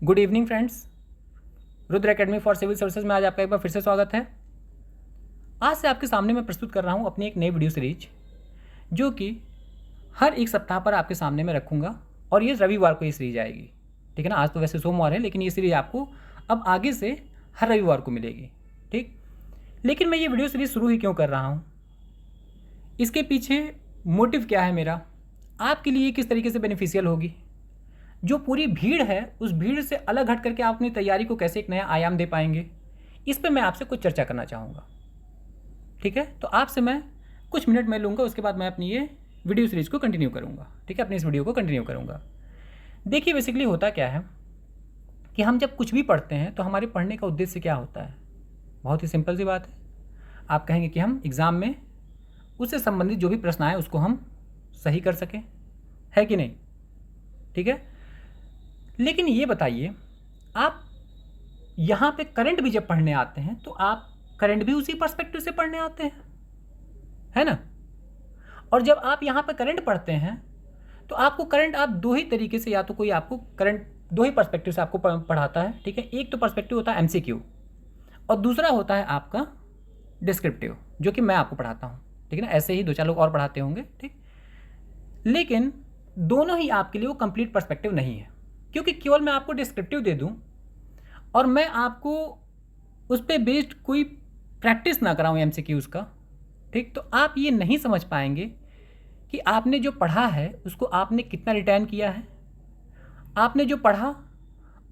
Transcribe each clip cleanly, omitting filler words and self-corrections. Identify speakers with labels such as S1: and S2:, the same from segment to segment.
S1: Good evening friends. Rudra academy for civil services में आज आपका एक बार फिर से स्वागत है। आज से आपके सामने मैं प्रस्तुत कर रहा हूं अपनी एक नई वीडियो सीरीज, जो कि हर एक सप्ताह पर आपके सामने मैं रखूंगा और ये रविवार को ये सीरीज आएगी। ठीक है ना। आज तो वैसे सोमवार है, लेकिन ये सीरीज आपको अब आगे से हर रविवार को मिलेगी। ठीक, लेकिन मैं ये वीडियो सीरीज शुरू ही क्यों कर रहा हूँ, इसके पीछे मोटिव क्या है मेरा, आपके लिए किस तरीके से बेनिफिशियल होगी, जो पूरी भीड़ है उस भीड़ से अलग हट करके आप अपनी तैयारी को कैसे एक नया आयाम दे पाएंगे, इस पे मैं आपसे कुछ चर्चा करना चाहूँगा। ठीक है, तो आपसे मैं कुछ मिनट में लूँगा, उसके बाद मैं अपनी ये वीडियो सीरीज को कंटिन्यू करूँगा। ठीक है, अपनी इस वीडियो को कंटिन्यू करूँगा। देखिए, बेसिकली होता क्या है कि हम जब कुछ भी पढ़ते हैं तो हमारे पढ़ने का उद्देश्य क्या होता है। बहुत ही सिंपल सी बात है। आप कहेंगे कि हम एग्ज़ाम में उससे संबंधित जो भी प्रश्न आए उसको हम सही कर सकें, है कि नहीं। ठीक है, लेकिन ये बताइए, आप यहाँ पे करंट भी जब पढ़ने आते हैं तो आप करंट भी उसी पर्सपेक्टिव से पढ़ने आते हैं, है ना। और जब आप यहाँ पे करंट पढ़ते हैं तो आपको करंट आप दो ही तरीके से, या तो कोई आपको करंट दो ही पर्सपेक्टिव से आपको पढ़ाता है। ठीक है, एक तो पर्सपेक्टिव होता है एमसीक्यू और दूसरा होता है आपका डिस्क्रिप्टिव, जो कि मैं आपको पढ़ाता हूँ। ठीक है ना, ऐसे ही दो चार लोग और पढ़ाते होंगे। ठीक, लेकिन दोनों ही आपके लिए वो कंप्लीट पर्सपेक्टिव नहीं है, क्योंकि केवल मैं आपको डिस्क्रिप्टिव दे दूं और मैं आपको उस पर बेस्ड कोई प्रैक्टिस ना कराऊं एमसीक्यूज़ का, ठीक, तो आप ये नहीं समझ पाएंगे कि आपने जो पढ़ा है उसको आपने कितना रिटर्न किया है, आपने जो पढ़ा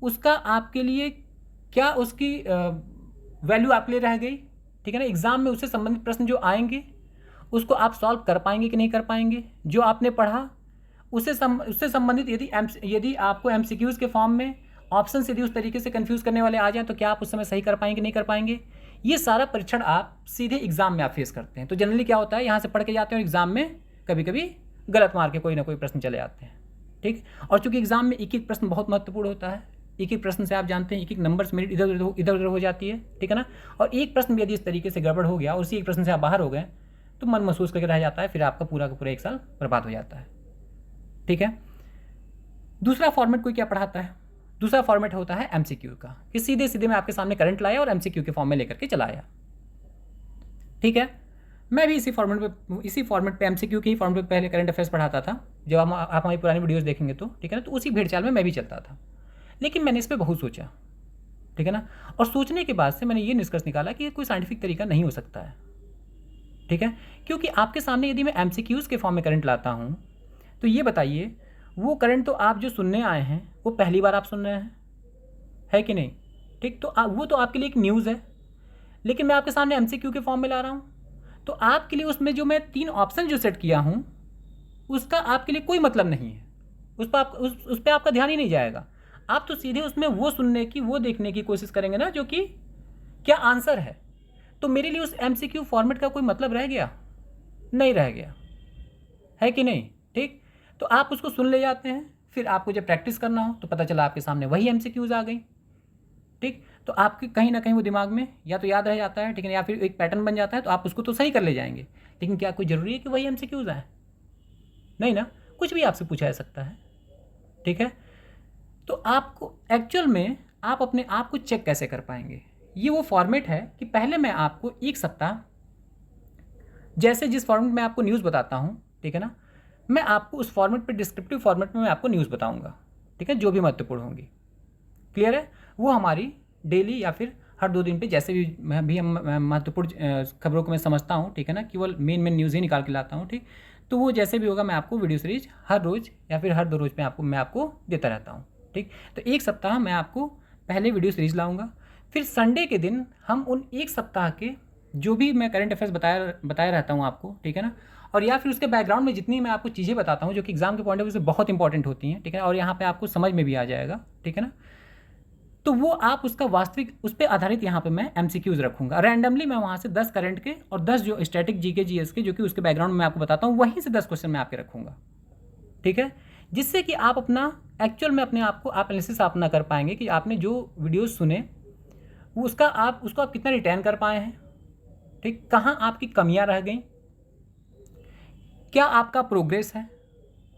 S1: उसका आपके लिए क्या उसकी वैल्यू आपके लिए रह गई। ठीक है ना, एग्ज़ाम में उससे संबंधित प्रश्न जो आएंगे उसको आप सॉल्व कर पाएंगे कि नहीं कर पाएंगे। जो आपने पढ़ा उससे संबंधित यदि आपको एमसीक्यूज़ के फॉर्म में ऑप्शन यदि उस तरीके से कंफ्यूज करने वाले आ जाएं तो क्या आप उस समय सही कर पाएंगे नहीं कर पाएंगे। ये सारा परीक्षण आप सीधे एग्जाम में आप फेस करते हैं। तो जनरली क्या होता है, यहाँ से पढ़ के जाते हैं और एग्जाम में कभी कभी गलत मार के कोई ना कोई प्रश्न चले आते हैं। ठीक, और चूंकि एग्जाम में एक एक प्रश्न बहुत महत्वपूर्ण होता है, एक एक प्रश्न से आप जानते हैं एक एक नंबर मेरिट इधर उधर हो जाती है। ठीक है ना, और एक प्रश्न भी यदि इस तरीके से गड़बड़ हो गया और उसी एक प्रश्न से आप बाहर हो गए तो मन महसूस करके रह जाता है, फिर आपका पूरा का पूरा एक साल बर्बाद हो जाता है। ठीक है, दूसरा फॉर्मेट कोई क्या पढ़ाता है, दूसरा फॉर्मेट होता है एमसीक्यू का, कि सीधे सीधे मैं आपके सामने करंट लाया और एमसीक्यू के फॉर्म में लेकर के चलाया। ठीक है, मैं भी इसी फॉर्मेट पे एमसीक्यू के ही फॉर्मेट पे पहले करंट अफेयर्स पढ़ाता था। जब आप हमारी पुरानी वीडियोस देखेंगे तो ठीक है ना, तो उसी भेड़चाल में मैं भी चलता था। लेकिन मैंने इस पर बहुत सोचा, ठीक है ना, और सोचने के बाद से मैंने ये निष्कर्ष निकाला कि ये कोई साइंटिफिक तरीका नहीं हो सकता है। ठीक है, क्योंकि आपके सामने यदि मैं एमसीक्यूज़ के फॉर्म में करंट लाता हूँ तो ये बताइए, वो करंट तो आप जो सुनने आए हैं वो पहली बार आप सुन रहे हैं, है कि नहीं। ठीक, तो वो तो आपके लिए एक न्यूज़ है, लेकिन मैं आपके सामने एमसीक्यू के फॉर्म में ला रहा हूँ तो आपके लिए उसमें जो मैं 3 ऑप्शन जो सेट किया हूँ उसका आपके लिए कोई मतलब नहीं है। उस पर आपका ध्यान ही नहीं जाएगा। आप तो सीधे उसमें वो सुनने की, वो देखने की कोशिश करेंगे ना जो कि क्या आंसर है। तो मेरे लिए उस एमसीक्यू फॉर्मेट का कोई मतलब रह गया नहीं, रह गया, है कि नहीं। ठीक, तो आप उसको सुन ले जाते हैं, फिर आपको जब प्रैक्टिस करना हो तो पता चला आपके सामने वही एमसीक्यूज़ आ गई। ठीक, तो आपके कहीं ना कहीं वो दिमाग में या तो याद रह जाता है, ठीक है, या फिर एक पैटर्न बन जाता है, तो आप उसको तो सही कर ले जाएंगे, लेकिन क्या कोई ज़रूरी है कि वही एमसीक्यूज़ आए, नहीं ना, कुछ भी आपसे पूछा जा सकता है। ठीक है, तो आपको एक्चुअल में आप अपने आप को चेक कैसे कर पाएंगे, ये वो फॉर्मेट है कि पहले मैं आपको एक सप्ताह, जैसे जिस फॉर्मेट में आपको न्यूज़ बताता हूँ, ठीक है ना, मैं आपको उस फॉर्मेट पे डिस्क्रिप्टिव फॉर्मेट में मैं आपको न्यूज़ बताऊँगा। ठीक है, जो भी महत्वपूर्ण होंगी, क्लियर है, वो हमारी डेली या फिर हर 2 दिन पे जैसे भी हम महत्वपूर्ण खबरों को मैं समझता हूँ, ठीक है ना, केवल मेन न्यूज़ ही निकाल के लाता हूँ। ठीक, तो वो जैसे भी होगा मैं आपको वीडियो सीरीज हर रोज़ या फिर हर 2 रोज़ में मैं आपको देता रहता हूँ। ठीक, तो एक सप्ताह मैं आपको पहले वीडियो सीरीज लाऊँगा, फिर संडे के दिन हम उन एक सप्ताह के जो भी मैं करंट अफेयर्स बताया रहता हूँ आपको, ठीक है ना, और या फिर उसके बैकग्राउंड में जितनी मैं आपको चीज़ें बताता हूँ जो कि एग्जाम के पॉइंट ऑफ व्यू से बहुत इंपॉर्टेंट होती हैं, ठीक है, और यहाँ पे आपको समझ में भी आ जाएगा, ठीक है ना, तो वो आप उसका वास्तविक उस पर आधारित यहाँ पे मैं एमसीक्यूज़ रखूँगा। रैंडमली मैं वहाँ से 10 करंट के और 10 जो स्टैटिक जीके जीएस के जो कि उसके बैकग्राउंड में मैं आपको बताता हूँ, वहीं से 10 क्वेश्चन मैं आपके रखूँगा। ठीक है, जिससे कि आप अपना एक्चुअल में अपने आप को आप एनालिसिस आप ना कर पाएंगे कि आपने जो वीडियोस सुने वो उसको आप कितना रिटेन कर पाए हैं। ठीक, कहाँ आपकी कमियाँ रह गई, क्या आपका प्रोग्रेस है।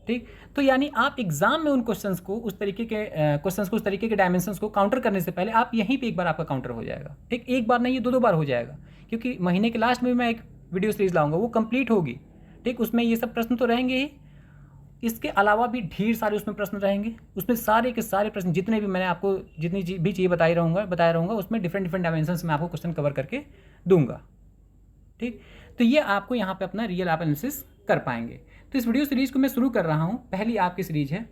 S1: ठीक, ठीक। तो यानी आप एग्जाम में उन क्वेश्चंस को उस तरीके के डायमेंशंस को काउंटर करने से पहले आप यहीं पे एक बार आपका काउंटर हो जाएगा, ठीक। एक बार नहीं, दो बार हो जाएगा, क्योंकि महीने के लास्ट में मैं एक वीडियो सीरीज लाऊंगा, वो कंप्लीट होगी, ठीक। उसमें ये सब प्रश्न तो रहेंगे ही, इसके अलावा भी ढेर सारे उसमें प्रश्न रहेंगे। उसमें सारे के सारे प्रश्न जितने भी मैंने आपको जितनी भी चीज़ें बताया रहूँगा उसमें डिफरेंट डायमेंशंस में आपको क्वेश्चन कवर करके दूंगा, ठीक। तो ये आपको यहाँ पे अपना रियल आप एनालिसिस कर पाएंगे। तो इस वीडियो सीरीज़ को मैं शुरू कर रहा हूँ, पहली आपकी सीरीज है,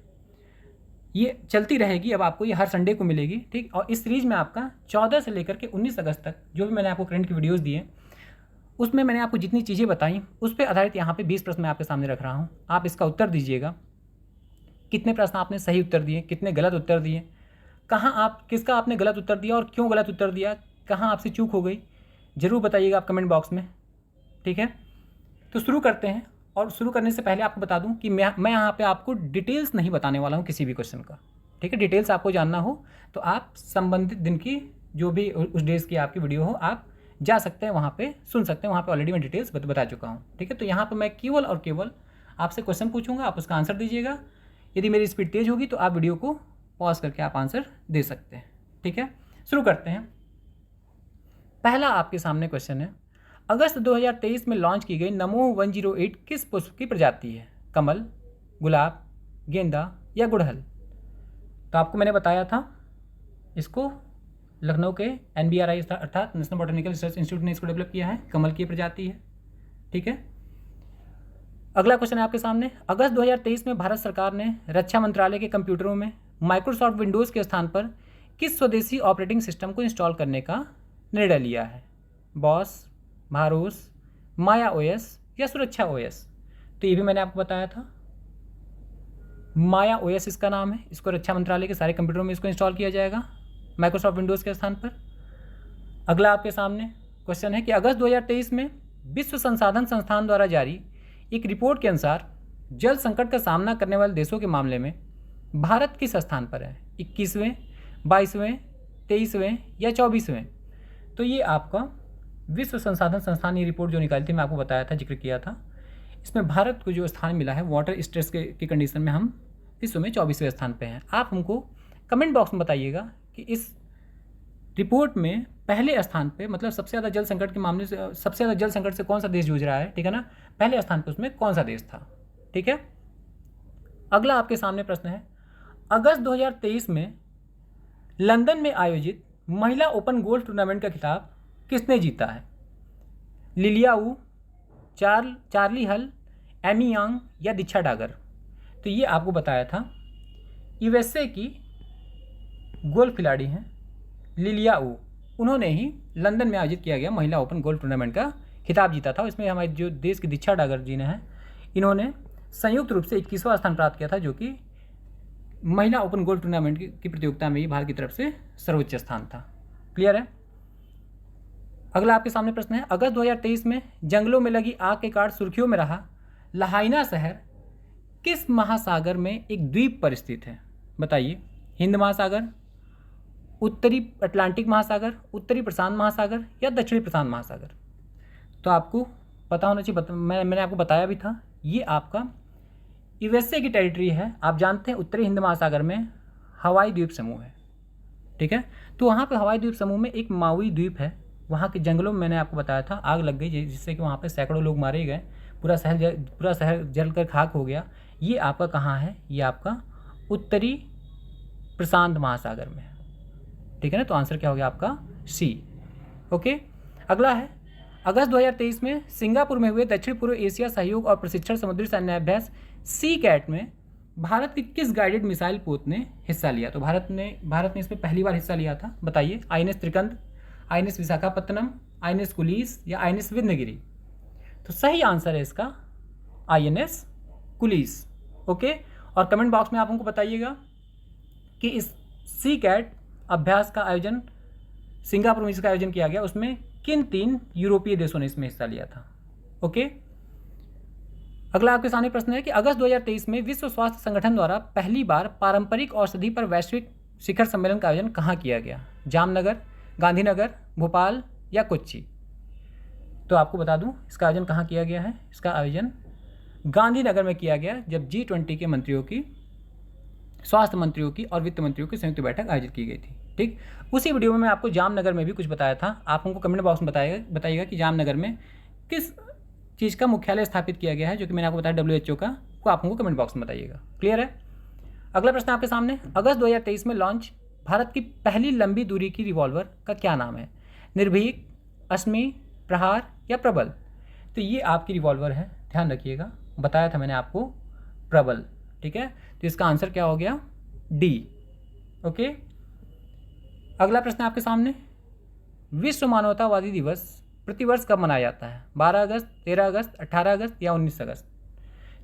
S1: ये चलती रहेगी, अब आपको ये हर संडे को मिलेगी, ठीक। और इस सीरीज में आपका 14 से लेकर के 19 अगस्त तक जो भी मैंने आपको करंट की वीडियोज़ दिए उसमें मैंने आपको जितनी चीज़ें बताई उस पर आधारित यहाँ पे 20 प्रश्न मैं आपके सामने रख रहा हूँ। आप इसका उत्तर दीजिएगा, कितने प्रश्न आपने सही उत्तर दिए, कितने गलत उत्तर दिए, किसका आपने गलत उत्तर दिया और क्यों गलत उत्तर दिया, कहाँ आपसे चूक हो गई, ज़रूर बताइएगा आप कमेंट बॉक्स में, ठीक है। तो शुरू करते हैं। और शुरू करने से पहले आपको बता दूं कि मैं यहाँ पे आपको डिटेल्स नहीं बताने वाला हूँ किसी भी क्वेश्चन का, ठीक है। डिटेल्स आपको जानना हो तो आप संबंधित दिन की जो भी उस डेज की आपकी वीडियो हो आप जा सकते हैं, वहाँ पे सुन सकते हैं, वहाँ पे ऑलरेडी मैं डिटेल्स बता चुका हूँ, ठीक है। तो यहाँ पर मैं केवल और केवल आपसे क्वेश्चन पूछूंगा, आप उसका आंसर दीजिएगा। यदि मेरी स्पीड तेज़ होगी तो आप वीडियो को पॉज करके आप आंसर दे सकते हैं, ठीक है। शुरू करते हैं। पहला आपके सामने क्वेश्चन है, अगस्त 2023 में लॉन्च की गई नमो 108 किस पुष्प की प्रजाति है? कमल, गुलाब, गेंदा या गुड़हल? तो आपको मैंने बताया था, इसको लखनऊ के NBRI अर्थात नेशनल बॉटनिकल रिसर्च इंस्टीट्यूट ने इसको डेवलप किया है, कमल की प्रजाति है, ठीक है। अगला क्वेश्चन है आपके सामने, अगस्त 2023 में भारत सरकार ने रक्षा मंत्रालय के कंप्यूटरों में माइक्रोसॉफ्ट विंडोज़ के स्थान पर किस स्वदेशी ऑपरेटिंग सिस्टम को इंस्टॉल करने का निर्णय लिया है? बॉस, भारोस, माया OS या सुरक्षा OS? तो ये भी मैंने आपको बताया था, माया OS इसका नाम है। इसको रक्षा मंत्रालय के सारे कंप्यूटरों में इसको इंस्टॉल किया जाएगा माइक्रोसॉफ्ट विंडोज़ के स्थान पर। अगला आपके सामने क्वेश्चन है कि अगस्त 2023 में विश्व संसाधन संस्थान द्वारा जारी एक रिपोर्ट के अनुसार जल संकट का सामना करने वाले देशों के मामले में भारत किस स्थान पर है? 21वें, 22वें, 23वें या 24वें? तो ये आपका विश्व संसाधन संस्थान ये रिपोर्ट जो निकाली थी, मैं आपको बताया था, जिक्र किया था, इसमें भारत को जो स्थान मिला है वाटर स्ट्रेस की कंडीशन में हम विश्व में 24वें स्थान पे हैं। आप हमको कमेंट बॉक्स में बताइएगा कि इस रिपोर्ट में पहले स्थान पे, मतलब सबसे ज़्यादा जल संकट के मामले से, सबसे ज़्यादा जल संकट से कौन सा देश जूझ रहा है, ठीक है ना, पहले स्थान पे उसमें कौन सा देश था, ठीक है। अगला आपके सामने प्रश्न है, अगस्त 2023 में लंदन में आयोजित महिला ओपन गोल्फ टूर्नामेंट का खिताब किसने जीता है? लिलिया वू, चार्ली हल, एमी यांग या दीक्षा डागर? तो ये आपको बताया था, USA की गोल्फ खिलाड़ी हैं लिलिया वू, उन्होंने ही लंदन में आयोजित किया गया महिला ओपन गोल्फ टूर्नामेंट का खिताब जीता था। इसमें हमारे जो देश की दीक्षा डागर जी ने हैं, इन्होंने संयुक्त रूप से 21वां स्थान प्राप्त किया था, जो कि महिला ओपन गोल्फ टूर्नामेंट की प्रतियोगिता में ही भारत की तरफ से सर्वोच्च स्थान था। क्लियर है। अगला आपके सामने प्रश्न है, अगस्त 2023 में जंगलों में लगी आग के कारण सुर्खियों में रहा लाहाइना शहर किस महासागर में एक द्वीप पर स्थित है? बताइए, हिंद महासागर, उत्तरी अटलांटिक महासागर, उत्तरी प्रशांत महासागर या दक्षिणी प्रशांत महासागर? तो आपको पता होना चाहिए, मैंने आपको बताया भी था, ये आपका USA की टेरिटरी है। आप जानते हैं उत्तरी हिंद महासागर में हवाई द्वीप समूह है, ठीक है। तो वहाँ पे हवाई द्वीप समूह में एक माउई द्वीप है, वहाँ के जंगलों में मैंने आपको बताया था आग लग गई, जिससे कि वहाँ पे सैकड़ों लोग मारे गए, पूरा शहर जल कर खाक हो गया। ये आपका कहाँ है? ये आपका उत्तरी प्रशांत महासागर में है, ठीक है ना। तो आंसर क्या हो गया आपका? C, okay. अगला है, अगस्त 2023 में सिंगापुर में हुए दक्षिण पूर्व एशिया सहयोग और प्रशिक्षण समुद्री सैन्याभ्यास SEACAT में भारत की किस गाइडेड मिसाइल पोत ने हिस्सा लिया? तो भारत ने इसमें पहली बार हिस्सा लिया था। बताइए, INS त्रिकंद, INS Visakhapatnam, INS Kulis या INS विंध्यगिरि? तो सही आंसर है इसका INS कुलीस, ओके। और कमेंट बॉक्स में आप हमको बताइएगा कि इस SEACAT अभ्यास का आयोजन सिंगापुर में इसका आयोजन किया गया, उसमें किन 3 यूरोपीय देशों ने इसमें हिस्सा लिया था, ओके। अगला आपके सामने प्रश्न है कि अगस्त 2023 में विश्व स्वास्थ्य संगठन द्वारा पहली बार पारंपरिक औषधि पर वैश्विक शिखर सम्मेलन का आयोजन कहाँ किया गया? जामनगर, गांधीनगर, भोपाल या कोच्चि? तो आपको बता दूं, इसका आयोजन कहाँ किया गया है? इसका आयोजन गांधीनगर में किया गया जब G20 के मंत्रियों की, स्वास्थ्य मंत्रियों की और वित्त मंत्रियों की संयुक्त बैठक आयोजित की गई थी। ठीक, उसी वीडियो में मैं आपको जामनगर में भी कुछ बताया था। आप हमको कमेंट बॉक्स में बताइएगा कि जामनगर में किस चीज़ का मुख्यालय स्थापित किया गया है, जो कि मैंने आपको बताया WHO का, वो आप हमको कमेंट बॉक्स में बताइएगा। क्लियर है। अगला प्रश्न आपके सामने, अगस्त 2023 में लॉन्च भारत की पहली लंबी दूरी की रिवॉल्वर का क्या नाम है? निर्भीक, अश्मि, प्रहार या प्रबल? तो ये आपकी रिवॉल्वर है, ध्यान रखिएगा, बताया था मैंने आपको, प्रबल। ठीक है, तो इसका आंसर क्या हो गया? डी। ओके। अगला प्रश्न आपके सामने, विश्व मानवतावादी दिवस प्रतिवर्ष कब मनाया जाता है? 12 अगस्त, 13 अगस्त, 18 अगस्त या 19 अगस्त?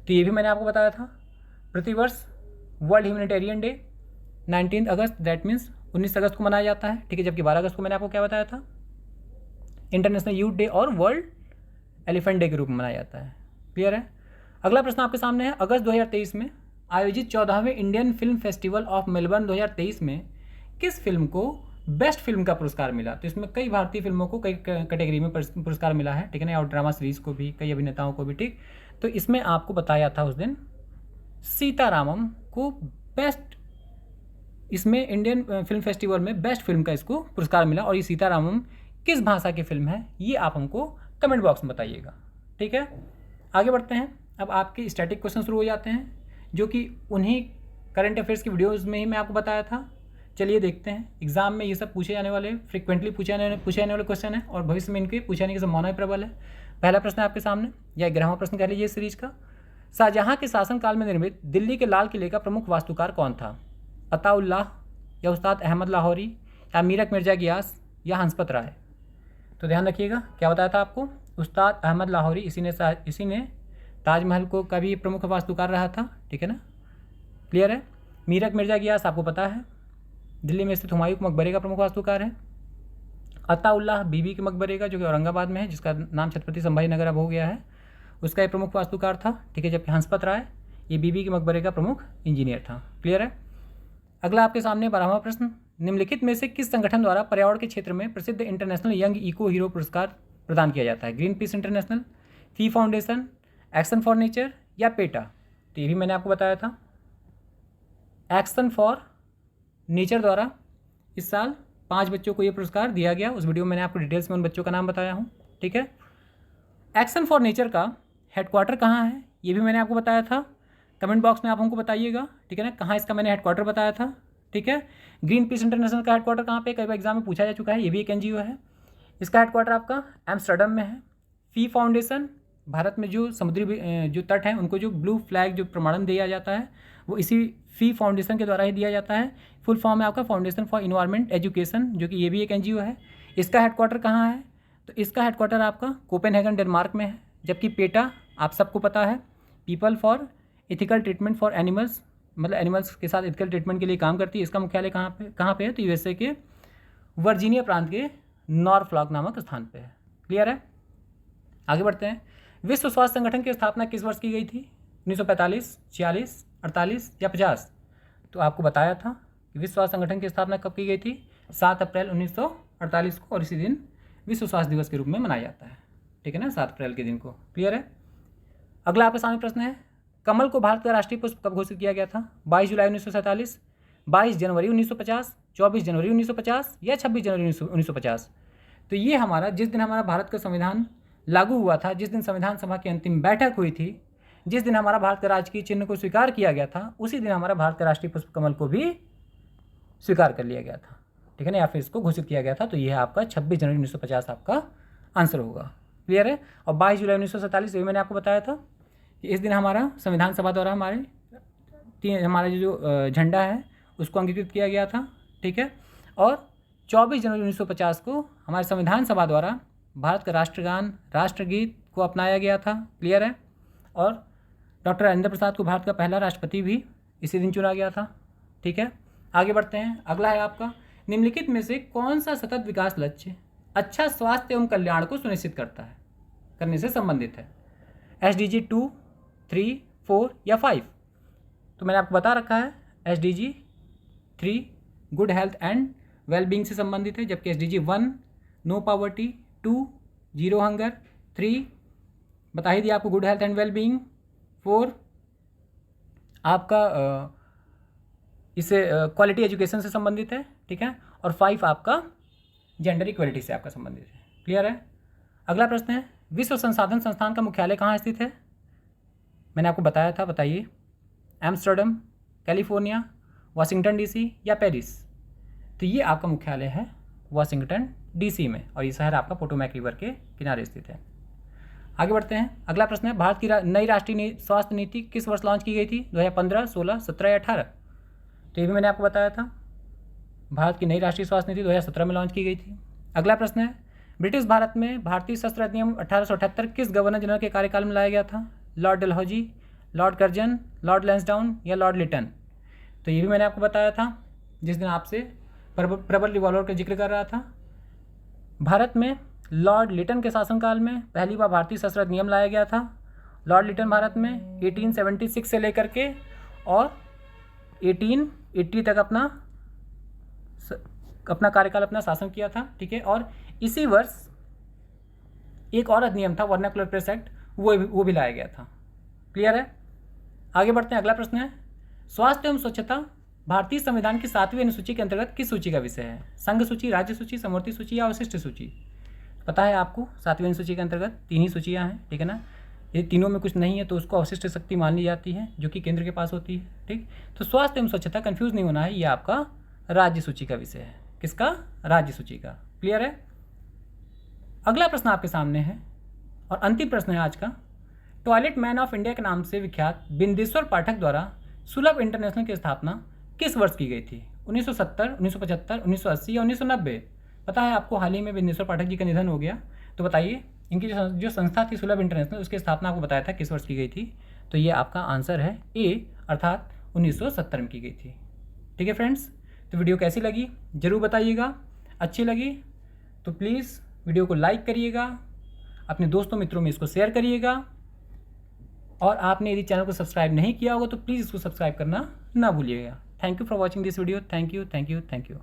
S1: तो ये भी मैंने आपको बताया था, प्रतिवर्ष world humanitarian day 19 August, that means 19 अगस्त को मनाया जाता है। ठीक है, जबकि 12 अगस्त को मैंने आपको क्या बताया था, इंटरनेशनल यूथ डे और वर्ल्ड एलिफेंट डे के रूप में मनाया जाता है। क्लियर है। अगला प्रश्न आपके सामने है, अगस्त 2023 में आयोजित 14वें Indian film festival of Melbourne 2023 में किस फिल्म को बेस्ट फिल्म का पुरस्कार मिला? तो इसमें कई भारतीय फिल्मों को कई कैटेगरी में पुरस्कार मिला है। ठीक है ना, और ड्रामा सीरीज को भी, कई अभिनेताओं को भी। ठीक, तो इसमें आपको बताया था उस दिन, सीतारामम को बेस्ट, इसमें इंडियन फिल्म फेस्टिवल में बेस्ट फिल्म का इसको पुरस्कार मिला। और ये सीतारामम किस भाषा की फिल्म है, ये आप हमको कमेंट बॉक्स में बताइएगा। ठीक है, आगे बढ़ते हैं। अब आपके स्टैटिक क्वेश्चन शुरू हो जाते हैं, जो कि उन्हीं करंट अफेयर्स की वीडियोज़ में ही मैं आपको बताया था। चलिए देखते हैं, एग्जाम में ये सब पूछे जाने वाले, फ्रिक्वेंटली पूछे जाने वाले क्वेश्चन है, और भविष्य में इनके पूछे जाने की संभावना प्रबल है। पहला प्रश्न आपके सामने, या 11वां प्रश्न कह लीजिए इस सीरीज का, शाहजहां के शासनकाल में निर्मित दिल्ली के लाल किले का प्रमुख वास्तुकार कौन था? अताउल्लाह या उस्ताद अहमद लाहौरी या मीरक मिर्जा गियास या हंसपत राय? तो ध्यान रखिएगा, क्या बताया था आपको, उस्ताद अहमद लाहौरी, इसी ने ताजमहल को का भी प्रमुख वास्तुकार रहा था। ठीक है ना, क्लियर है। मीरक मिर्जा गियास आपको पता है, दिल्ली में स्थित हुमायूं के मकबरे का प्रमुख वास्तुकार है। अताउल्लाह बीबी के मकबरे का, जो कि औरंगाबाद में है, जिसका नाम छत्रपति संभाजी नगर अब हो गया है, उसका एक प्रमुख वास्तुकार था। ठीक है, जबकि हंसपत राय ये बीबी के मकबरे का प्रमुख इंजीनियर था। क्लियर है। अगला आपके सामने 12वां प्रश्न, निम्नलिखित में से किस संगठन द्वारा पर्यावरण के क्षेत्र में प्रसिद्ध इंटरनेशनल यंग इको हीरो पुरस्कार प्रदान किया जाता है? Green peas international, fee foundation, action for nature या पेटा? तो ये भी मैंने आपको बताया था, एक्शन फॉर नेचर द्वारा इस साल 5 बच्चों को ये पुरस्कार दिया गया। उस वीडियो में मैंने आपको डिटेल्स में उन बच्चों का नाम बताया हूँ। ठीक है, एक्शन फॉर नेचर का हेडक्वार्टर कहाँ है, ये भी मैंने आपको बताया था। कमेंट बॉक्स में आप हमको बताइएगा। ठीक है ना, कहाँ इसका मैंने हेडक्वार्टर बताया था। ठीक है, ग्रीन पीस इंटरनेशनल का हेडक्वार्टर कहाँ पे, कई बार एग्जाम में पूछा जा चुका है, ये भी एक NGO है। इसका हेडक्वार्टर आपका एम्स्टर्डम में है। फी फाउंडेशन, भारत में जो समुद्री जो तट हैं उनको जो ब्लू फ्लैग जो प्रमाणन दिया जाता है, वो इसी फी फाउंडेशन के द्वारा ही दिया जाता है। फुल फॉर्म है आपका फाउंडेशन फॉर इन्वायरमेंट एजुकेशन, जो कि ये भी एक NGO है। इसका हेडक्वार्टर कहाँ है, तो इसका हेडक्वार्टर आपका कोपेनहेगन डेनमार्क में है। जबकि पेटा आप सबको पता है, people for ethical treatment for animals, मतलब एनिमल्स के साथ एथिकल ट्रीटमेंट के लिए काम करती है। इसका मुख्यालय कहाँ पे है, तो USA के वर्जीनिया प्रांत के नॉरफ्लॉक नामक स्थान पे है। क्लियर है। आगे बढ़ते हैं, विश्व स्वास्थ्य संगठन की स्थापना किस वर्ष की गई थी? 1945, 46, 48 या 50? तो आपको बताया था कि विश्व स्वास्थ्य संगठन की स्थापना कब की गई थी? 7 अप्रैल 1948 को, और इसी दिन विश्व स्वास्थ्य दिवस के रूप में मनाया जाता है। ठीक है ना, 7 अप्रैल के दिन को। क्लियर है। अगला आपके सामने प्रश्न है, कमल को भारत का राष्ट्रीय पुष्प कब घोषित किया गया था? 22 जुलाई 1947, 22 जनवरी 1950, 24 जनवरी 1950 या 26 जनवरी 1950? तो ये हमारा, जिस दिन हमारा भारत का संविधान लागू हुआ था, जिस दिन संविधान सभा की अंतिम बैठक हुई थी, जिस दिन हमारा भारत का राजकीय चिन्ह को स्वीकार किया गया था, उसी दिन हमारा भारत का राष्ट्रीय पुष्प कमल को भी स्वीकार कर लिया गया था। ठीक है ना, या फिर इसको घोषित किया गया था। तो यह आपका 26 जनवरी 1950 आपका आंसर होगा। क्लियर है। और 22 जुलाई 1947 ये मैंने आपको बताया था कि इस दिन हमारा संविधान सभा द्वारा हमारा जो झंडा है उसको अंगीकृत किया गया था। ठीक है, और 24 जनवरी 1950 को हमारे संविधान सभा द्वारा भारत का राष्ट्रगान, राष्ट्रगीत को अपनाया गया था। क्लियर है। और डॉक्टर राजेंद्र प्रसाद को भारत का पहला राष्ट्रपति भी इसी दिन चुना गया था। ठीक है, आगे बढ़ते हैं। अगला है आपका, निम्नलिखित में से कौन सा सतत विकास लक्ष्य अच्छा स्वास्थ्य एवं कल्याण को सुनिश्चित करने से संबंधित है? SDG 2, 3, 4 या 5? तो मैंने आपको बता रखा है, SDG 3 good health and wellbeing से संबंधित है, जबकि SDG 1 no poverty, 2 zero hunger, 3 बता ही दिया आपको गुड हेल्थ एंड वेलबींग, 4 आपका इसे क्वालिटी एजुकेशन से संबंधित है, ठीक है, और 5 आपका जेंडर इक्वलिटी से आपका संबंधित है। क्लियर है। अगला प्रश्न है, विश्व संसाधन संस्थान का मुख्यालय कहाँ स्थित है? मैंने आपको बताया था, बताइए। एम्स्टर्डम, कैलिफोर्निया, वाशिंगटन डीसी या पेरिस? तो ये आपका मुख्यालय है वाशिंगटन डीसी में, और ये शहर आपका पोटोमैक रिवर के किनारे स्थित है। आगे बढ़ते हैं। अगला प्रश्न है, भारत की नई राष्ट्रीय स्वास्थ्य नीति किस वर्ष लॉन्च की गई थी? 2015, 16, 17 या 18? तो ये भी मैंने आपको बताया था। भारत की नई राष्ट्रीय स्वास्थ्य नीति 2017 में लॉन्च की गई थी। अगला प्रश्न है, ब्रिटिश भारत में भारतीय शस्त्र अधिनियम 1878 किस गवर्नर जनरल के कार्यकाल में लाया गया था? Lord Dalhousie, Lord Curzon, Lord Lansdowne या लॉर्ड लिटन? तो ये भी मैंने आपको बताया था जिस दिन आपसे प्रबल रिवॉल्वर का जिक्र कर रहा था। भारत में लॉर्ड लिटन के शासनकाल में पहली बार भारतीय शस्त्र अधिनियम लाया गया था। लॉर्ड लिटन भारत में 1876 से लेकर के और 1880 तक अपना कार्यकाल, अपना शासन किया था, ठीक है। और इसी वर्ष एक और अधिनियम था, वर्नाकुलर प्रेस एक्ट, वो भी लाया गया था। क्लियर है। आगे बढ़ते हैं। अगला प्रश्न है, स्वास्थ्य एवं स्वच्छता भारतीय संविधान की 7वीं अनुसूची के अंतर्गत किस सूची का विषय है? संघ सूची, राज्य सूची, समवर्ती सूची या अवशिष्ट सूची? पता है आपको 7वीं अनुसूची के अंतर्गत 3 ही सूचियाँ हैं, ठीक है ना। ये तीनों में कुछ नहीं है तो उसको अवशिष्ट शक्ति मान ली जाती है, जो कि केंद्र के पास होती है, ठीक। तो स्वास्थ्य एवं स्वच्छता, कंफ्यूज नहीं होना है, ये आपका राज्य सूची का विषय है। किसका? राज्य सूची का। क्लियर है। अगला प्रश्न आपके सामने है और अंतिम प्रश्न है आज का। टॉयलेट मैन ऑफ इंडिया के नाम से विख्यात बिंदेश्वर पाठक द्वारा सुलभ इंटरनेशनल की स्थापना किस वर्ष की गई थी? 1970, 1975, 1980 या 1990? पता है आपको हाल ही में बिंदेश्वर पाठक जी का निधन हो गया, तो बताइए इनकी जो संस्था थी सुलभ इंटरनेशनल, उसकी स्थापना आपको बताया था किस वर्ष की गई थी? तो ये आपका आंसर है ए, अर्थात 1970 में की गई थी। ठीक है फ्रेंड्स, तो वीडियो कैसी लगी ज़रूर बताइएगा। अच्छी लगी तो प्लीज़ वीडियो को लाइक करिएगा, अपने दोस्तों मित्रों में इसको शेयर करिएगा, और आपने यदि चैनल को सब्सक्राइब नहीं किया होगा तो प्लीज़ इसको सब्सक्राइब करना ना भूलिएगा। Thank you for watching this video. Thank you, thank you, thank you.